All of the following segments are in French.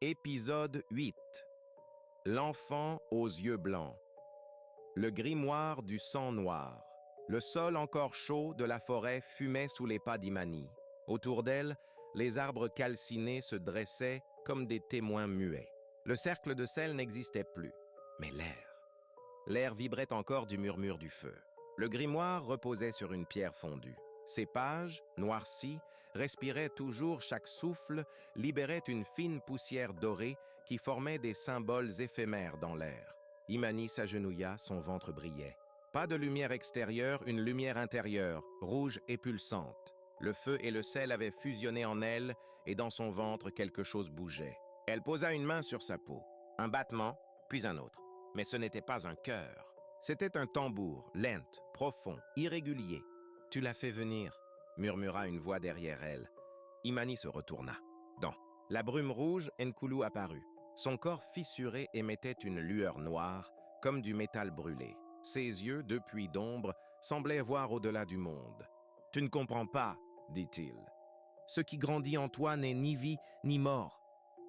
Épisode 8. L'enfant aux yeux blancs. Le grimoire du sang noir. Le sol encore chaud de la forêt fumait sous les pas d'Imani. Autour d'elle, les arbres calcinés se dressaient comme des témoins muets. Le cercle de sel n'existait plus, mais l'air. L'air vibrait encore du murmure du feu. Le grimoire reposait sur une pierre fondue. Ses pages, noircies, respiraient toujours chaque souffle, libéraient une fine poussière dorée qui formait des symboles éphémères dans l'air. Imani s'agenouilla, son ventre brillait. Pas de lumière extérieure, une lumière intérieure, rouge et pulsante. Le feu et le sel avaient fusionné en elle, et dans son ventre, quelque chose bougeait. Elle posa une main sur sa peau. Un battement, puis un autre. Mais ce n'était pas un cœur. C'était un tambour, lent, profond, irrégulier. « Tu l'as fait venir », murmura une voix derrière elle. Imani se retourna. Dans la brume rouge, Nkoulou apparut. Son corps fissuré émettait une lueur noire, comme du métal brûlé. Ses yeux, depuis d'ombre, semblaient voir au-delà du monde. « Tu ne comprends pas, dit-il. Ce qui grandit en toi n'est ni vie ni mort. »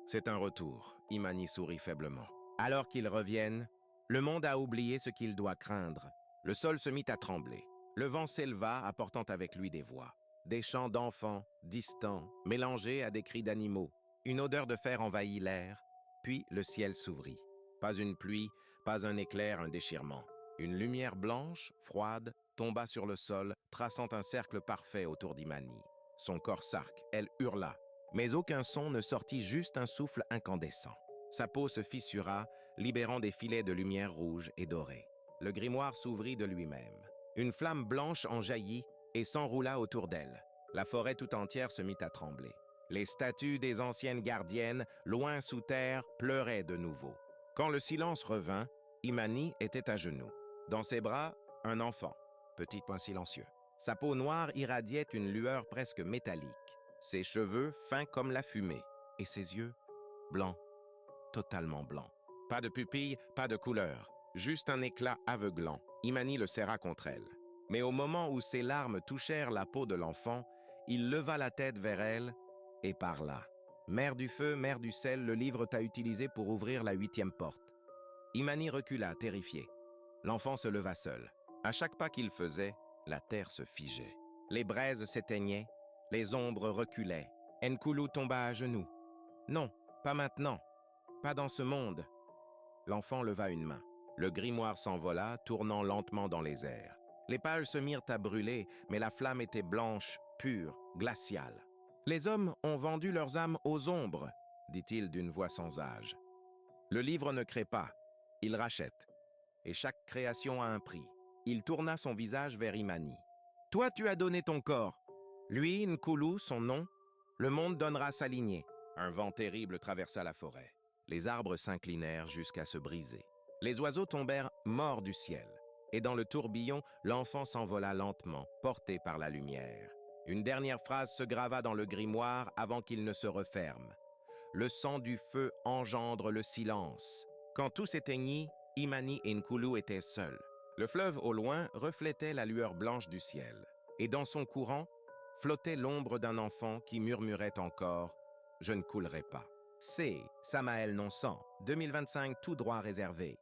C'est un retour, Imani sourit faiblement. Alors qu'ils reviennent, le monde a oublié ce qu'il doit craindre. Le sol se mit à trembler. Le vent s'éleva, apportant avec lui des voix. Des chants d'enfants, distants, mélangés à des cris d'animaux. Une odeur de fer envahit l'air, puis le ciel s'ouvrit. Pas une pluie, pas un éclair, un déchirement. Une lumière blanche, froide, tomba sur le sol, traçant un cercle parfait autour d'Imani. Son corps s'arc, elle hurla. Mais aucun son ne sortit, juste un souffle incandescent. Sa peau se fissura, libérant des filets de lumière rouge et dorée. Le grimoire s'ouvrit de lui-même. Une flamme blanche en jaillit et s'enroula autour d'elle. La forêt tout entière se mit à trembler. Les statues des anciennes gardiennes, loin sous terre, pleuraient de nouveau. Quand le silence revint, Imani était à genoux. Dans ses bras, un enfant, petit point silencieux. Sa peau noire irradiait une lueur presque métallique. Ses cheveux fins comme la fumée. Et ses yeux, blancs, totalement blancs. Pas de pupilles, pas de couleur. Juste un éclat aveuglant. Imani le serra contre elle. Mais au moment où ses larmes touchèrent la peau de l'enfant, il leva la tête vers elle et parla. « Mère du feu, mère du sel, le livre t'a utilisé pour ouvrir la 8e porte. » Imani recula, terrifiée. L'enfant se leva seul. À chaque pas qu'il faisait, la terre se figeait. Les braises s'éteignaient, les ombres reculaient. Nkoulou tomba à genoux. « Non, pas maintenant, pas dans ce monde. » L'enfant leva une main. Le grimoire s'envola, tournant lentement dans les airs. Les pages se mirent à brûler, mais la flamme était blanche, pure, glaciale. « Les hommes ont vendu leurs âmes aux ombres, » dit-il d'une voix sans âge. Le livre ne crée pas, il rachète. Et chaque création a un prix. Il tourna son visage vers Imani. « Toi, tu as donné ton corps. Lui, Nkoulou, son nom, le monde donnera sa lignée. » Un vent terrible traversa la forêt. Les arbres s'inclinèrent jusqu'à se briser. Les oiseaux tombèrent morts du ciel. Et dans le tourbillon, l'enfant s'envola lentement, porté par la lumière. Une dernière phrase se grava dans le grimoire avant qu'il ne se referme. Le sang du feu engendre le silence. Quand tout s'éteignit, Imani et Nkoulou étaient seuls. Le fleuve au loin reflétait la lueur blanche du ciel. Et dans son courant, flottait l'ombre d'un enfant qui murmurait encore « Je ne coulerai pas ». C'est Samael Nonsan, 2025 tout droit réservé.